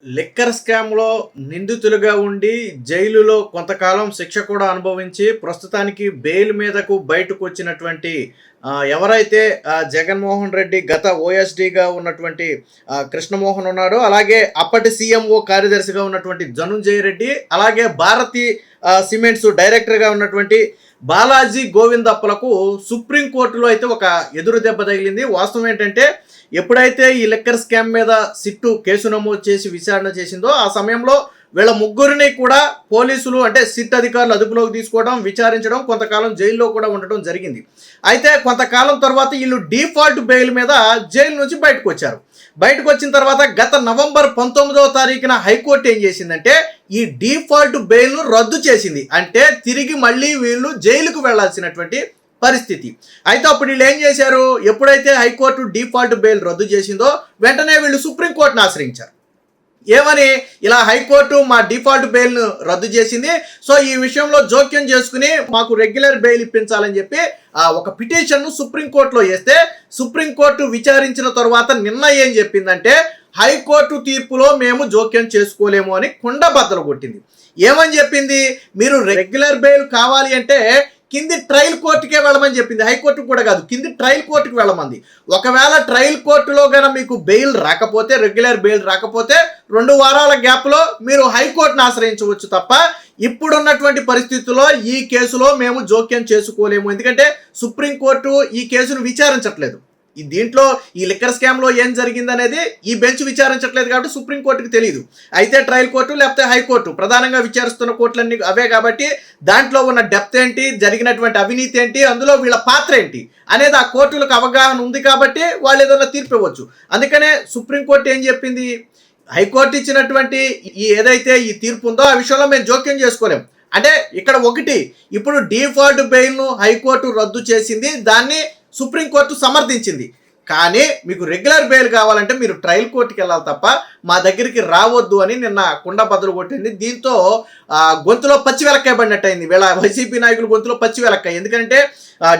Liquor స్కామ్‌లో నిందితులుగా ఉండి, జైలులో కొంతకాలం శిక్ష కూడా అనుభవించి, ప్రస్తుతానికి బెయిల్ మీదకు బయటకొచ్చినటువంటి ఎవరైతే జగన్‌మోహన్ రెడ్డి గత ఓఎస్‌డీగా ఉన్నటువంటి కృష్ణమోహన్ ఉన్నాడో, అలాగే అప్పటి సీఎంఓ కార్యదర్శిగా ఉన్నటువంటి ధనుంజయ రెడ్డి, అలాగే భారతి సిమెంట్స్ డైరెక్టర్‌గా ఉన్నటువంటి బాలాజీ గోవిందప్పలకు సుప్రీం కోర్టులో అయితే ఒక ఎదురు దెబ్బ తగిలింది. వాస్తవం ఏంటంటే, ఎప్పుడైతే ఈ లిక్కర్ స్కామ్ మీద సిట్టు కేసు నమోదు చేసి విచారణ చేసిందో ఆ సమయంలో వీళ్ళ ముగ్గురిని కూడా పోలీసులు అంటే సిట్ అధికారులు అదుపులోకి తీసుకోవడం, విచారించడం, కొంతకాలం జైల్లో కూడా ఉండటం జరిగింది. అయితే కొంతకాలం తర్వాత వీళ్ళు డిఫాల్ట్ బెయిల్ మీద జైలు నుంచి బయటకు వచ్చారు. బయటకు వచ్చిన తర్వాత గత నవంబర్ 19వ తారీఖున హైకోర్టు ఏం చేసిందంటే ఈ డిఫాల్ట్ బెయిల్ను రద్దు చేసింది. అంటే తిరిగి మళ్ళీ వీళ్ళు జైలుకు వెళ్లాల్సినటువంటి పరిస్థితి. అయితే అప్పుడు వీళ్ళు ఏం చేశారు, ఎప్పుడైతే హైకోర్టు డిఫాల్ట్ బెయిల్ రద్దు చేసిందో వెంటనే వీళ్ళు సుప్రీంకోర్టును ఆశ్రయించారు. ఏమని, ఇలా హైకోర్టు మా డిఫాల్ట్ బెయిల్ను రద్దు చేసింది, సో ఈ విషయంలో జోక్యం చేసుకుని మాకు రెగ్యులర్ బెయిల్ ఇప్పించాలని చెప్పి ఒక పిటిషన్ను సుప్రీంకోర్టులో వేస్తే సుప్రీంకోర్టు విచారించిన తర్వాత నిన్న ఏం చెప్పిందంటే హైకోర్టు తీర్పులో మేము జోక్యం చేసుకోలేము అని కుండబద్దలు కొట్టింది. ఏమని చెప్పింది, మీరు రెగ్యులర్ బెయిల్ కావాలి అంటే కింది ట్రయల్ కోర్టుకే వెళ్ళమని చెప్పింది. హైకోర్టు కూడా కాదు, కింది ట్రయల్ కోర్టుకు వెళ్ళమంది. ఒకవేళ ట్రయల్ కోర్టులో కనుక మీకు బెయిల్ రాకపోతే, రెగ్యులర్ బెయిల్ రాకపోతే 2 వారాల గ్యాప్లో మీరు హైకోర్టును ఆశ్రయించవచ్చు తప్ప ఇప్పుడున్నటువంటి పరిస్థితుల్లో ఈ కేసులో మేము జోక్యం చేసుకోలేము. ఎందుకంటే సుప్రీంకోర్టు ఈ కేసును విచారించట్లేదు. దీంట్లో ఈ లిక్కర్ స్కామ్లో ఏం జరిగిందనేది ఈ బెంచ్ విచారించట్లేదు కాబట్టి సుప్రీంకోర్టుకి తెలియదు. అయితే ట్రయల్ కోర్టు లేకపోతే హైకోర్టు ప్రధానంగా విచారిస్తున్న కోర్టులన్నీ అవే కాబట్టి దాంట్లో ఉన్న డెప్త్ ఏంటి, జరిగినటువంటి అవినీతి ఏంటి, అందులో వీళ్ళ పాత్ర ఏంటి అనేది ఆ కోర్టులకు అవగాహన ఉంది కాబట్టి వాళ్ళు ఏదైనా తీర్పు ఇవ్వచ్చు. అందుకనే సుప్రీంకోర్టు ఏం చెప్పింది, హైకోర్టు ఇచ్చినటువంటి ఏదైతే ఈ తీర్పు ఉందో ఆ విషయంలో మేము జోక్యం చేసుకోలేం. అంటే ఇక్కడ ఒకటి, ఇప్పుడు డిఫాల్ట్ బెయిల్ను హైకోర్టు రద్దు చేసింది, దాన్ని సుప్రీంకోర్టు సమర్థించింది. కానీ మీకు రెగ్యులర్ బెయిల్ కావాలంటే మీరు ట్రయల్ కోర్టుకి వెళ్ళాలి తప్ప మా దగ్గరికి రావద్దు అని నిన్న కుండ బద్దలు కొట్టింది. దీంతో గొంతులో పచ్చి వెలక్కాయ పడినట్టు అయింది. వీళ్ళ వైసీపీ నాయకులు గొంతులో పచ్చి వెలక్కాయ. ఎందుకంటే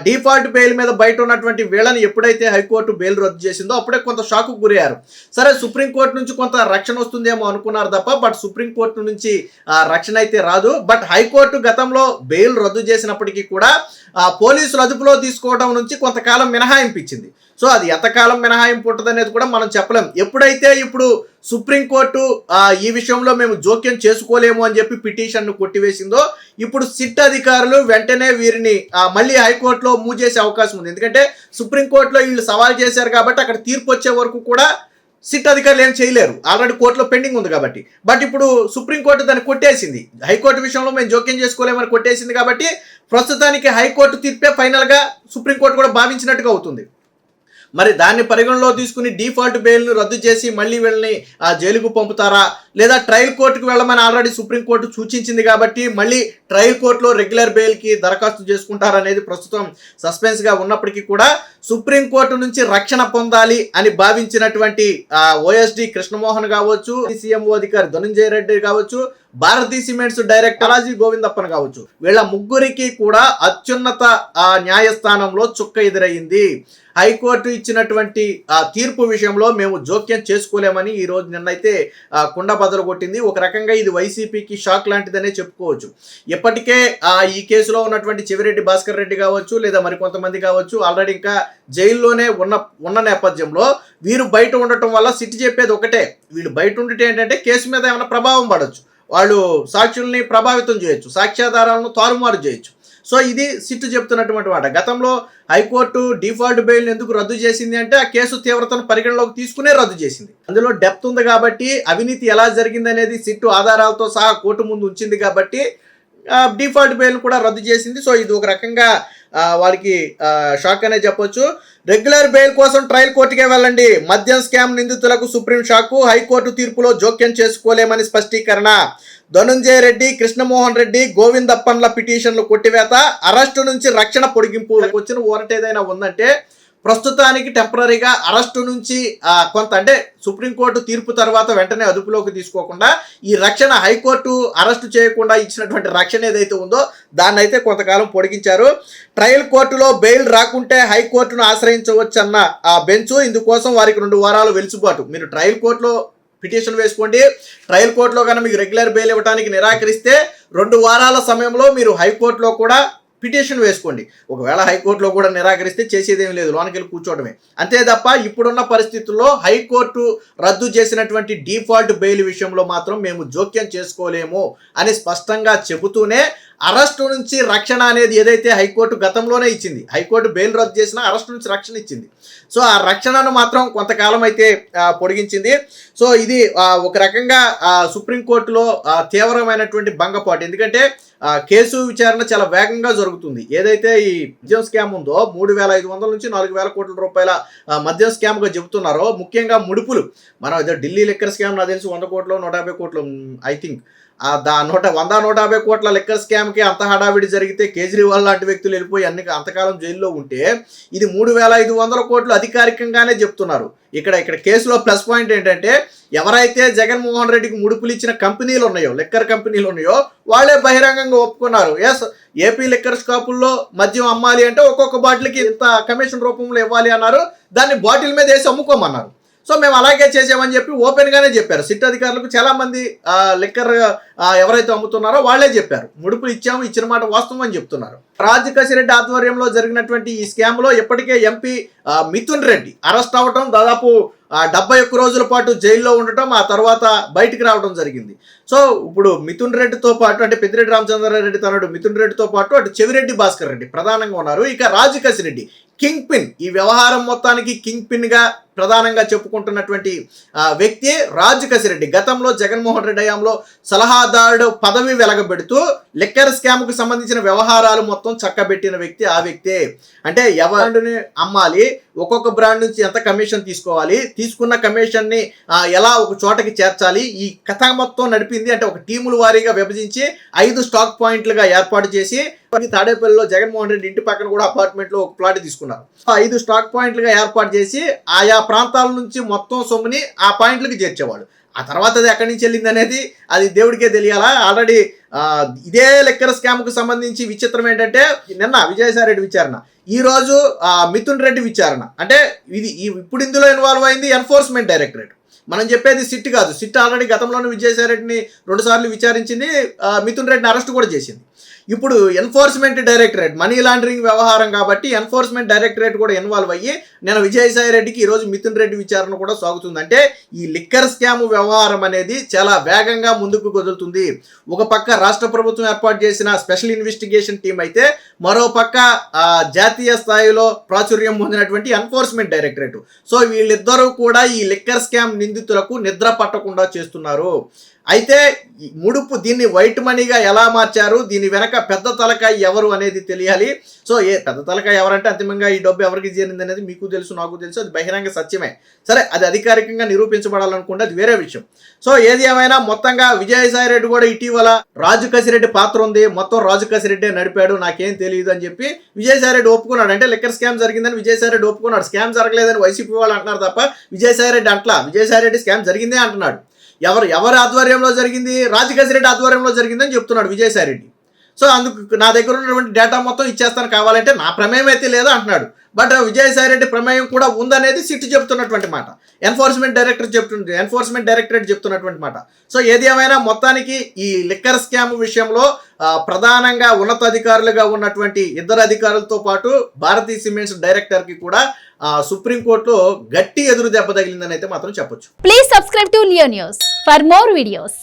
డిఫాల్ట్ బెయిల్ మీద బయట ఉన్నటువంటి వీళ్ళని ఎప్పుడైతే హైకోర్టు బెయిల్ రద్దు చేసిందో అప్పుడే కొంత షాకు గురయ్యారు. సరే, సుప్రీంకోర్టు నుంచి కొంత రక్షణ వస్తుందేమో అనుకున్నారు తప్ప బట్ సుప్రీంకోర్టు నుంచి రక్షణ అయితే రాదు. బట్ హైకోర్టు గతంలో బెయిల్ రద్దు చేసినప్పటికీ కూడా పోలీసులు అదుపులో తీసుకోవడం నుంచి కొంతకాలం మినహాయింపు ఇచ్చింది. సో అది ఎంతకాలం మినహాయింపు ఉంటుంది అనేది కూడా మనం చెప్పలేం. ఎప్పుడైతే ఇప్పుడు సుప్రీంకోర్టు ఈ విషయంలో మేము జోక్యం చేసుకోలేము అని చెప్పి పిటిషన్ను కొట్టివేసిందో ఇప్పుడు సిట్ అధికారులు వెంటనే వీరిని మళ్ళీ హైకోర్టులో మూవ్ చేసే అవకాశం ఉంది. ఎందుకంటే సుప్రీంకోర్టులో వీళ్ళు సవాల్ చేశారు కాబట్టి అక్కడ తీర్పు వచ్చే వరకు కూడా సిట్ అధికారులు ఏం చేయలేరు, ఆల్రెడీ కోర్టులో పెండింగ్ ఉంది కాబట్టి. బట్ ఇప్పుడు సుప్రీంకోర్టు దాన్ని కొట్టేసింది. హైకోర్టు విషయంలో మేము జోక్యం చేసుకోలేమని కొట్టేసింది కాబట్టి ప్రస్తుతానికి హైకోర్టు తీర్పే ఫైనల్గా సుప్రీంకోర్టు కూడా భావించినట్టుగా అవుతుంది. మరి దాన్ని పరిగణలో తీసుకుని డిఫాల్ట్ బెయిల్ను రద్దు చేసి మళ్ళీ వీళ్ళని జైలుకు పంపుతారా, లేదా ట్రయల్ కోర్టుకు వెళ్ళమని ఆల్రెడీ సుప్రీంకోర్టు సూచించింది కాబట్టి మళ్ళీ ట్రయల్ కోర్టులో రెగ్యులర్ బెయిల్కి దరఖాస్తు చేసుకుంటారనేది ప్రస్తుతం సస్పెన్స్గా ఉన్నప్పటికీ కూడా సుప్రీంకోర్టు నుంచి రక్షణ పొందాలి అని భావించినటువంటి ఓఎస్డి కృష్ణమోహన్ కావచ్చు, సీఎంఓ అధికారి ధనుంజయ రెడ్డి కావచ్చు, భారతీ సిమెంట్స్ డైరెక్టర్ బాలాజీ గోవిందప్పన్ కావచ్చు, వీళ్ళ ముగ్గురికి కూడా అత్యున్నత న్యాయస్థానంలో చుక్క ఎదురయ్యింది. హైకోర్టు ఇచ్చినటువంటి తీర్పు విషయంలో మేము జోక్యం చేసుకోలేమని ఈ రోజు నిన్నైతే కుండ బద్దలు కొట్టింది. ఒక రకంగా ఇది వైసీపీకి షాక్ లాంటిదనే చెప్పుకోవచ్చు. ఇప్పటికే ఈ కేసులో ఉన్నటువంటి చెవిరెడ్డి భాస్కర్ రెడ్డి కావచ్చు, లేదా మరికొంతమంది కావచ్చు ఆల్రెడీ ఇంకా జైల్లోనే ఉన్న నేపథ్యంలో వీరు బయట ఉండటం వల్ల సిట్ చెప్పేది ఒకటే, వీళ్ళు బయట ఉండటం ఏంటంటే కేసు మీద ఏమైనా ప్రభావం పడవచ్చు, వాళ్ళు సాక్షుల్ని ప్రభావితం చేయొచ్చు, సాక్ష్యాధారాలను తారుమారు చేయొచ్చు. సో ఇది సిట్టు చెప్తున్నటువంటి మాట. గతంలో హైకోర్టు డిఫాల్ట్ బెయిల్ ఎందుకు రద్దు చేసింది అంటే ఆ కేసు తీవ్రతను పరిగణలోకి తీసుకునే రద్దు చేసింది. అందులో డెప్త్ ఉంది కాబట్టి, అవినీతి ఎలా జరిగింది అనేది సిట్టు ఆధారాలతో సహా కోర్టు ముందు ఉంచింది కాబట్టి డిఫాల్ట్ బెయిల్ కూడా రద్దు చేసింది. సో ఇది ఒక రకంగా వారికి షాక్ అనే చెప్పొచ్చు. రెగ్యులర్ బెయిల్ కోసం ట్రయల్ కోర్టుకే వెళ్ళండి, మద్యం స్కామ్ నిందితులకు సుప్రీం షాకు, హైకోర్టు తీర్పులో జోక్యం చేసుకోలేమని స్పష్టీకరణ. ధనుంజయ రెడ్డి, కృష్ణమోహన్ రెడ్డి, గోవిందప్పన్ల పిటిషన్లు కొట్టివేత, అరెస్టు నుంచి రక్షణ పొడిగింపు. వచ్చిన ఓరట్ ఏదైనా ఉందంటే ప్రస్తుతానికి టెంపరీగా అరెస్టు నుంచి కొంత అంటే సుప్రీంకోర్టు తీర్పు తర్వాత వెంటనే అదుపులోకి తీసుకోకుండా ఈ రక్షణ హైకోర్టు అరెస్టు చేయకుండా ఇచ్చినటువంటి రక్షణ ఏదైతే ఉందో దాన్ని అయితే కొంతకాలం పొడిగించారు. ట్రయల్ కోర్టులో బెయిల్ రాకుంటే హైకోర్టును ఆశ్రయించవచ్చన్న బెంచ్ ఇందుకోసం వారికి 2 వారాలు వెలుసుబాటు. మీరు ట్రయల్ కోర్టులో పిటిషన్ వేసుకోండి. ట్రయల్ కోర్టులో కనుక మీకు రెగ్యులర్ బెయిల్ ఇవ్వడానికి నిరాకరిస్తే 2 వారాల సమయంలో మీరు హైకోర్టులో కూడా పిటిషన్ వేసుకోండి. ఒకవేళ హైకోర్టులో కూడా నిరాకరిస్తే చేసేదేమీ లేదు, లోనికి వెళ్ళి కూర్చోవడమే. అంతే తప్ప ఇప్పుడున్న పరిస్థితుల్లో హైకోర్టు రద్దు చేసినటువంటి డిఫాల్ట్ బెయిల్ విషయంలో మాత్రం మేము జోక్యం చేసుకోలేము అని స్పష్టంగా చెబుతూనే అరెస్టు నుంచి రక్షణ అనేది ఏదైతే హైకోర్టు గతంలోనే ఇచ్చింది, హైకోర్టు బెయిల్ రద్దు చేసినా అరెస్టు నుంచి రక్షణ ఇచ్చింది. సో ఆ రక్షణను మాత్రం కొంతకాలం అయితే పొడిగించింది. సో ఇది ఒక రకంగా సుప్రీంకోర్టులో తీవ్రమైనటువంటి భంగపాటు. ఎందుకంటే కేసు విచారణ చాలా వేగంగా జరుగుతుంది. ఏదైతే ఈ మద్యం స్కామ్ ఉందో 3,500 నుంచి 4,000 కోట్ల రూపాయల మద్యం స్కామ్గా చెబుతున్నారో, ముఖ్యంగా ముడుపులు, మనం ఏదో ఢిల్లీ లిక్కర్ స్కామ్ నాకు తెలిసి 100 కోట్లు 150 కోట్లు ఐ థింక్ 100-150 కోట్ల లిక్కర్ స్కామ్కి అంత హడావిడి జరిగితే కేజ్రీవాల్ లాంటి వ్యక్తులు వెళ్ళిపోయి అంతకాలం జైల్లో ఉంటే ఇది 3,500 కోట్లు అధికారికంగానే చెప్తున్నారు. ఇక్కడ కేసులో ప్లస్ పాయింట్ ఏంటంటే ఎవరైతే జగన్మోహన్ రెడ్డికి ముడుపులు ఇచ్చిన కంపెనీలు ఉన్నాయో, లిక్కర్ కంపెనీలు ఉన్నాయో, వాళ్ళే బహిరంగంగా ఒప్పుకున్నారు. ఎస్, ఏపీ లిక్కర్ షాపుల్లో మద్యం అమ్మాలి అంటే ఒక్కొక్క బాటిల్కి ఇంత కమిషన్ రూపంలో ఇవ్వాలి అన్నారు. దాన్ని బాటిల్ మీద వేసి అమ్ముకోమన్నారు. సో మేము అలాగే చేసామని చెప్పి ఓపెన్గానే చెప్పారు. సిట్ అధికారులకు చాలామంది లిక్కర్ ఎవరైతే అమ్ముతున్నారో వాళ్ళే చెప్పారు, ముడుపులు ఇచ్చాము, ఇచ్చిన మాట వాస్తవం అని చెప్తున్నారు. రాజకసిరెడ్డి ఆధ్వర్యంలో జరిగినటువంటి ఈ స్కామ్లో ఇప్పటికే ఎంపీ మిథున్ రెడ్డి అరెస్ట్ అవ్వటం, దాదాపు 71 రోజుల పాటు జైల్లో ఉండటం, ఆ తర్వాత బయటికి రావడం జరిగింది. సో ఇప్పుడు మిథున్ రెడ్డితో పాటు, అంటే పెద్దిరెడ్డి రామచంద్రారెడ్డి తనడు మిథున్ రెడ్డితో పాటు అటు చెవిరెడ్డి భాస్కర్ రెడ్డి ప్రధానంగా ఉన్నారు. ఇక రాజకసిరెడ్డి కింగ్ పిన్, ఈ వ్యవహారం మొత్తానికి కింగ్ పిన్గా ప్రధానంగా చెప్పుకుంటున్నటువంటి వ్యక్తి రాజకసిరెడ్డి. గతంలో జగన్మోహన్ రెడ్డి హయాంలో సలహాదారుడు పదవి వెలగబెడుతూ లిక్కర్ స్కామ్కు సంబంధించిన వ్యవహారాలు మొత్తం చక్కబెట్టిన వ్యక్తి ఆ వ్యక్తే. అంటే ఎవరిని అమ్మాలి, ఒక్కొక్క బ్రాండ్ నుంచి ఎంత కమిషన్ తీసుకోవాలి, తీసుకున్న కమిషన్ని ఎలా ఒక చోటకి చేర్చాలి, ఈ కథ మొత్తం నడిపింది. అంటే ఒక టీముల వారీగా విభజించి 5 స్టాక్ పాయింట్లుగా ఏర్పాటు చేసి, తాడేపల్లిలో జగన్మోహన్ రెడ్డి ఇంటి పక్కన కూడా అపార్ట్మెంట్లో ఒక ప్లాట్ తీసుకున్నారు. 5 స్టాక్ పాయింట్లుగా ఏర్పాటు చేసి ఆయా ప్రాంతాల నుంచి మొత్తం సొమ్ముని ఆ పాయింట్లకు చేర్చేవాడు. ఆ తర్వాత అది ఎక్కడి నుంచి వెళ్ళింది అనేది అది దేవుడికే తెలియాలా. ఆల్రెడీ ఇదే లిక్కర్ స్కామ్కు సంబంధించి విచిత్రం ఏంటంటే, నిన్న విజయసాయిరెడ్డి విచారణ, ఈరోజు మిథున్ రెడ్డి విచారణ. అంటే ఇప్పుడు ఇందులో ఇన్వాల్వ్ అయింది ఎన్ఫోర్స్మెంట్ డైరెక్టరేట్. మనం చెప్పేది సిట్ కాదు. సిట్ ఆల్రెడీ గతంలోనే విజయసాయిరెడ్డిని 2 సార్లు విచారించింది, మిథున్ రెడ్డిని అరెస్ట్ కూడా చేసింది. ఇప్పుడు ఎన్ఫోర్స్మెంట్ డైరెక్టరేట్, మనీ లాండరింగ్ వ్యవహారం కాబట్టి ఎన్ఫోర్స్మెంట్ డైరెక్టరేట్ కూడా ఇన్వాల్వ్ అయ్యి నేను విజయసాయి రెడ్డికి ఈరోజు మిథున్ రెడ్డి విచారణ కూడా సాగుతుంది. అంటే ఈ లిక్కర్ స్కామ్ వ్యవహారం అనేది చాలా వేగంగా ముందుకు కదులుతుంది. ఒక పక్క రాష్ట్ర ప్రభుత్వం ఏర్పాటు చేసిన స్పెషల్ ఇన్వెస్టిగేషన్ టీం అయితే, మరో పక్క జాతీయ స్థాయిలో ప్రాచుర్యం పొందినటువంటి ఎన్ఫోర్స్మెంట్ డైరెక్టరేట్. సో వీళ్ళిద్దరూ కూడా ఈ లిక్కర్ స్కామ్ నిందితులకు నిద్ర పట్టకుండా చేస్తున్నారు. అయితే ముడుపు దీన్ని వైట్ మనీగా ఎలా మార్చారు, దీని వెనక పెద్ద తలకాయ ఎవరు అనేది తెలియాలి. సో పెద్ద తలకాయ ఎవరంటే అంతిమంగా ఈ డబ్బు ఎవరికి చేరింది అనేది మీకు తెలుసు, నాకు తెలుసు, అది బహిరంగ సత్యమే. సరే, అది అధికారికంగా నిరూపించబడాలనుకుంటే అది వేరే విషయం. సో ఏది ఏమైనా మొత్తంగా విజయసాయి రెడ్డి కూడా ఇటీవల రాజకసిరెడ్డి పాత్ర ఉంది, మొత్తం రాజకసిరెడ్డి నడిపాడు, నాకేం తెలియదు అని చెప్పి విజయసాయి రెడ్డి ఒప్పుకున్నాడు. అంటే లిక్కర్ స్కామ్ జరిగిందని విజయసాయి రెడ్డి ఒప్పుకున్నాడు. స్కామ్ జరగలేదని వైసీపీ వాళ్ళు అంటున్నారు తప్ప విజయసాయి రెడ్డి అంటలా. విజయసాయి రెడ్డి స్కామ్ జరిగిందే అంటున్నాడు. ఎవరి ఆధ్వర్యంలో జరిగింది, రాజకసిరెడ్డి ఆధ్వర్యంలో జరిగిందని చెప్తున్నాడు విజయసాయి రెడ్డి. సో అందుకు నా దగ్గర ఉన్నటువంటి డేటా మొత్తం ఇచ్చేస్తాను కావాలంటే, నా ప్రమేయం అయితే లేదా అంటున్నాడు. బట్ విజయసాయి రెడ్డి ప్రమేయం కూడా ఉందనేది సిట్ చెప్తున్నటువంటి మాట, ఎన్ఫోర్స్మెంట్ డైరెక్టరేట్ చెప్తున్నటువంటి మాట. సో ఏది ఏమైనా మొత్తానికి ఈ లిక్కర్ స్కామ్ విషయంలో ప్రధానంగా ఉన్నతాధికారులుగా ఉన్నటువంటి 2 అధికారులతో పాటు భారతీ సిమెంట్స్ డైరెక్టర్కి కూడా సుప్రీంకోర్టులో గట్టి ఎదురు దెబ్బ తగిలిందని అయితే మాత్రం చెప్పొచ్చు. Please subscribe to Leo news for more videos.